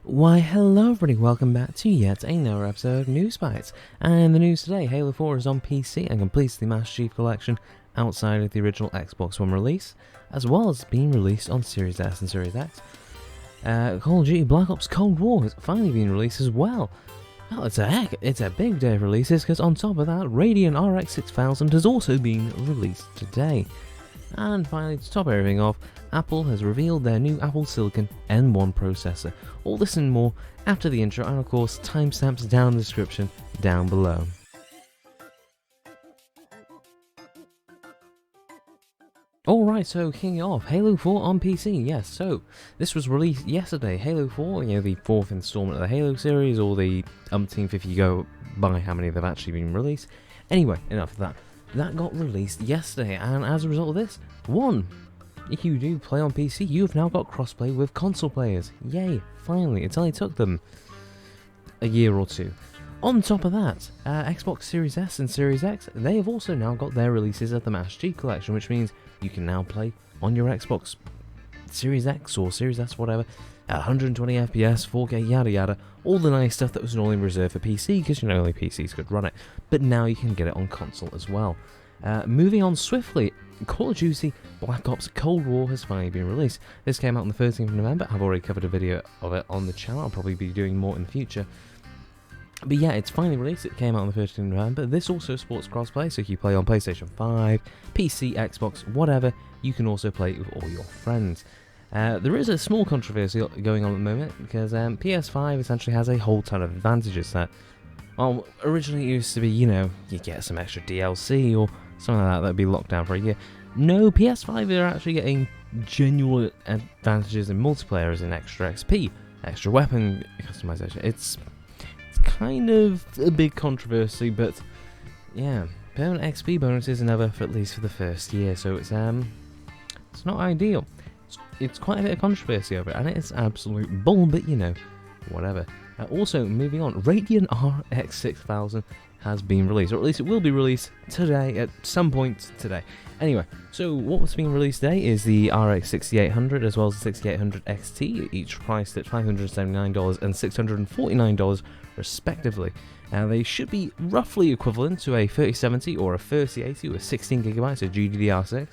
Why hello everybody, welcome back to yet another episode of Newsbytes. And in the news today, Halo 4 is on PC and completes the Master Chief Collection outside of the original Xbox One release, as well as being released on Series S and Series X. Call of Duty Black Ops Cold War has finally been released as well. Well, it's a big day of releases, because on top of that, Radeon RX 6000 has also been released today. And finally, to top everything off, Apple has revealed their new Apple Silicon M1 processor. All this and more after the intro, and of course timestamps down in the description down below. Alright, so kicking off, Halo 4 on PC, yes, so this was released yesterday. Halo 4, the fourth installment of the Halo series, or the umpteenth if you go by how many they've actually been released. Anyway, enough of that. That got released yesterday, and as a result of this, if you do play on PC, you've now got crossplay with console players. Yay, finally, it only took them a year or two. On top of that, Xbox Series S and Series X, they have also now got their releases of the Master Chief Collection, which means you can now play on your Xbox Series X or Series S, whatever, at 120 FPS, 4K, yada yada, all the nice stuff that was normally reserved for PC, because only PCs could run it, but now you can get it on console as well. Moving on swiftly, Call of Duty Black Ops Cold War has finally been released. This came out on the 13th of November. I've already covered a video of it on the channel. I'll probably be doing more in the future. But yeah, it's finally released. It came out on the 13th of November. This also supports crossplay, so if you play on PlayStation 5, PC, Xbox, whatever, you can also play it with all your friends. There is a small controversy going on at the moment, because PS5 essentially has a whole ton of advantages that, well, originally it used to be, you get some extra DLC or something like that that'd be locked down for a year. No, PS5 are actually getting genuine advantages in multiplayer, as in extra XP, extra weapon customization. It's kind of a big controversy, but yeah, permanent XP bonuses are never, for at least for the first year, so it's not ideal. It's quite a bit of controversy over it, and it's absolute bull, but whatever. Also, moving on, Radeon RX 6000 has been released, or at least it will be released today, at some point today. Anyway, so what's being released today is the RX 6800 as well as the 6800 XT, each priced at $579 and $649 respectively. They should be roughly equivalent to a 3070 or a 3080 with 16GB of GDDR6.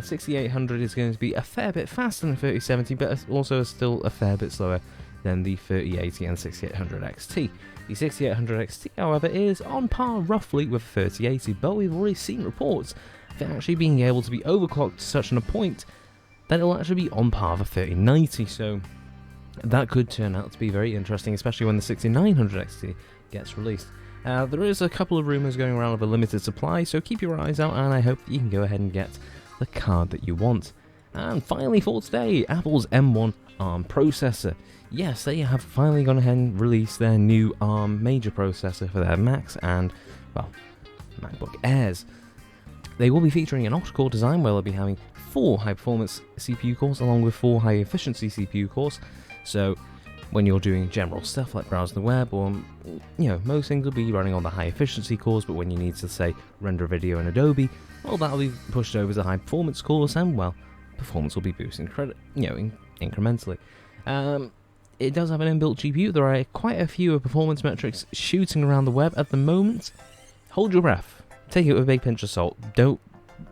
6800 is going to be a fair bit faster than 3070, but also still a fair bit slower than the 3080 and 6800 XT. The 6800 XT, however, is on par roughly with 3080, but we've already seen reports of it actually being able to be overclocked to such a point that it will actually be on par with 3090, so that could turn out to be very interesting, especially when the 6900 XT gets released. There is a couple of rumours going around of a limited supply, so keep your eyes out, and I hope that you can go ahead and get the card that you want. And finally for today, Apple's M1 ARM processor. Yes, they have finally gone ahead and released their new ARM major processor for their Macs and, well, MacBook Airs. They will be featuring an octa-core design where they'll be having 4 high-performance CPU cores along with 4 high-efficiency CPU cores. So when you're doing general stuff like browsing the web or, most things will be running on the high-efficiency cores, but when you need to, say, render a video in Adobe, well, that'll be pushed over to high-performance cores, and, well, performance will be boosted incrementally. It does have an inbuilt GPU. There are quite a few performance metrics shooting around the web at the moment. Hold your breath. Take it with a big pinch of salt. Don't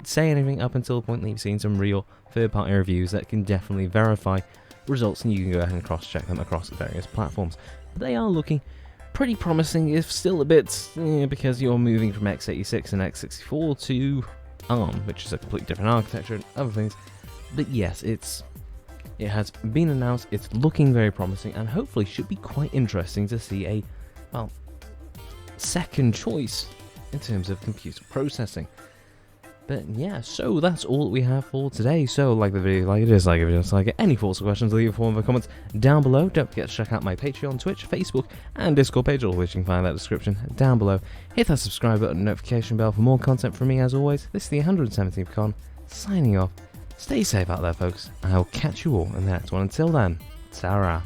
say anything up until the point that you've seen some real third-party reviews that can definitely verify results, and you can go ahead and cross-check them across various platforms. But they are looking pretty promising, if still a bit, because you're moving from x86 and x64 to ARM, which is a completely different architecture and other things. But yes, it has been announced, it's looking very promising, and hopefully should be quite interesting to see a, well, second choice in terms of computer processing. But yeah, so that's all that we have for today. So like the video, like it is, like it is, like it. Any thoughts or questions, leave a form of comments down below. Don't forget to check out my Patreon, Twitch, Facebook, and Discord page, all of which you can find in that description down below. Hit that subscribe button and notification bell for more content from me as always. This is the 117th Con, signing off. Stay safe out there, folks, and I will catch you all in the next one. Until then, ta-ra.